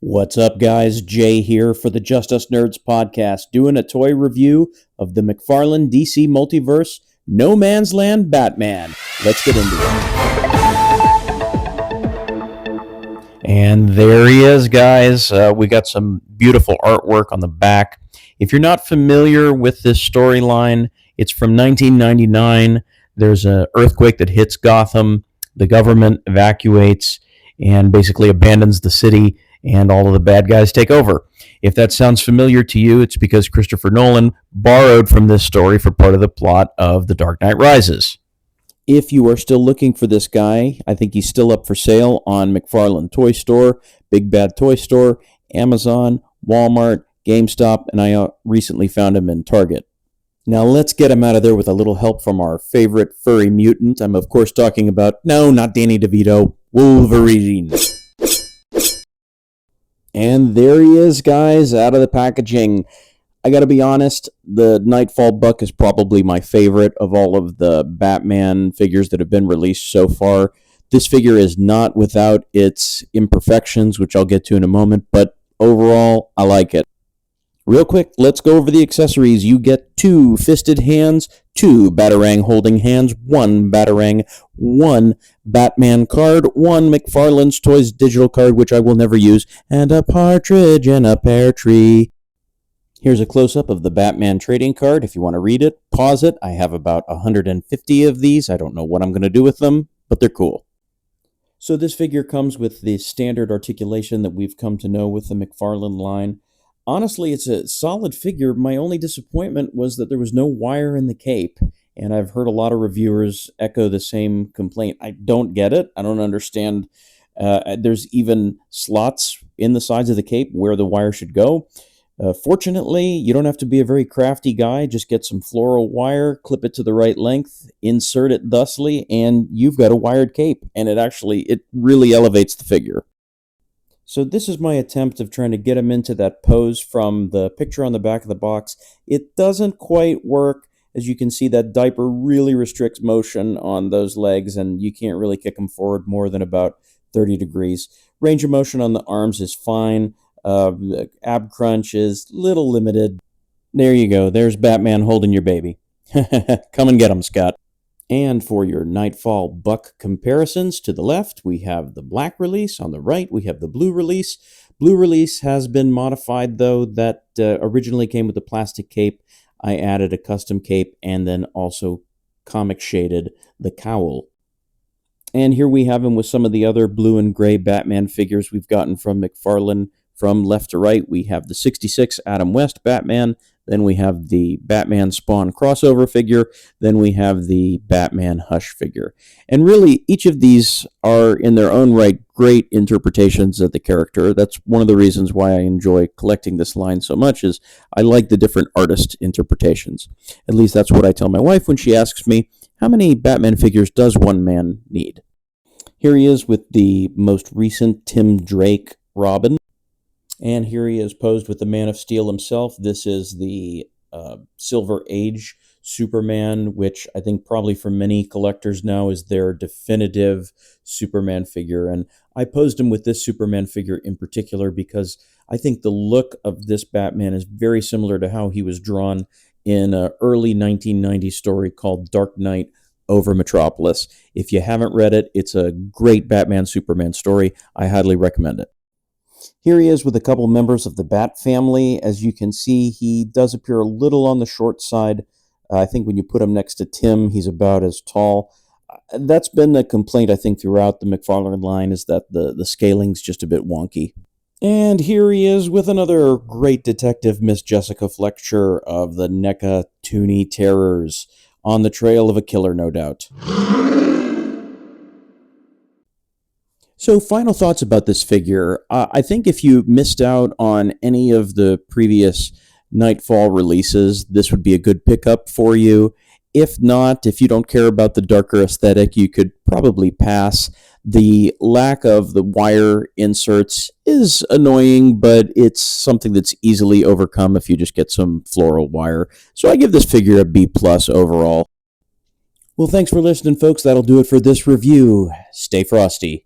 What's up, guys? Jay here for the Just Us Nerds podcast, doing a toy review of the McFarlane DC multiverse, No Man's Land Batman. Let's get into it. And there he is, guys. We got some beautiful artwork on the back. If you're not familiar with this storyline, it's from 1999. There's an earthquake that hits Gotham. The government evacuates and basically abandons the city, and all of the bad guys take over. If that sounds familiar to you, it's because Christopher Nolan borrowed from this story for part of the plot of The Dark Knight Rises. If you are still looking for this guy, I think he's still up for sale on McFarlane Toy Store, Big Bad Toy Store, Amazon, Walmart, GameStop, and I recently found him in Target. Now let's get him out of there with a little help from our favorite furry mutant. I'm of course talking about, no, not Danny DeVito, Wolverine. And there he is, guys, out of the packaging. I gotta be honest, the Nightfall Buck is probably my favorite of all of the Batman figures that have been released so far. This figure is not without its imperfections, which I'll get to in a moment, but overall, I like it. Real quick, let's go over the accessories. You get 2 fisted hands, 2 Batarang holding hands, 1 Batarang, 1 Batman card, 1 McFarlane's Toys digital card, which I will never use, and a partridge in a pear tree. Here's a close-up of the Batman trading card. If you want to read it, pause it. I have about 150 of these. I don't know what I'm going to do with them, but they're cool. So this figure comes with the standard articulation that we've come to know with the McFarlane line. Honestly, it's a solid figure. My only disappointment was that there was no wire in the cape, and I've heard a lot of reviewers echo the same complaint. I don't get it. I don't understand. There's even slots in the sides of the cape where the wire should go. Fortunately, you don't have to be a very crafty guy. Just get some floral wire, clip it to the right length, insert it thusly, and you've got a wired cape, and it really elevates the figure. So this is my attempt of trying to get him into that pose from the picture on the back of the box. It doesn't quite work. As you can see, that diaper really restricts motion on those legs, and you can't really kick them forward more than about 30 degrees. Range of motion on the arms is fine. The ab crunch is a little limited. There you go. There's Batman holding your baby. Come and get him, Scott. And for your Nightfall Buck comparisons, to the left, we have the black release. On the right, we have the blue release. Blue release has been modified, though. That originally came with the plastic cape. I added a custom cape and then also comic shaded the cowl. And here we have him with some of the other blue and gray Batman figures we've gotten from McFarlane. From left to right, we have the 66 Adam West Batman. Then we have the Batman Spawn crossover figure. Then we have the Batman Hush figure. And really, each of these are, in their own right, great interpretations of the character. That's one of the reasons why I enjoy collecting this line so much, is I like the different artist interpretations. At least that's what I tell my wife when she asks me, how many Batman figures does one man need? Here he is with the most recent Tim Drake Robin. And here he is posed with the Man of Steel himself. This is the Silver Age Superman, which I think probably for many collectors now is their definitive Superman figure. And I posed him with this Superman figure in particular because I think the look of this Batman is very similar to how he was drawn in an early 1990s story called Dark Knight over Metropolis. If you haven't read it, it's a great Batman-Superman story. I highly recommend it. Here he is with a couple members of the Bat family. As you can see, he does appear a little on the short side. I think when you put him next to Tim, he's about as tall. That's been a complaint, I think, throughout the McFarlane line, is that the scaling's just a bit wonky. And here he is with another great detective, Miss Jessica Fletcher of the NECA Toonie Terrors, on the trail of a killer, no doubt. So final thoughts about this figure. I think if you missed out on any of the previous Nightfall releases, this would be a good pickup for you. If not, if you don't care about the darker aesthetic, you could probably pass. The lack of the wire inserts is annoying, but it's something that's easily overcome if you just get some floral wire. So I give this figure a B+ overall. Well, thanks for listening, folks. That'll do it for this review. Stay frosty.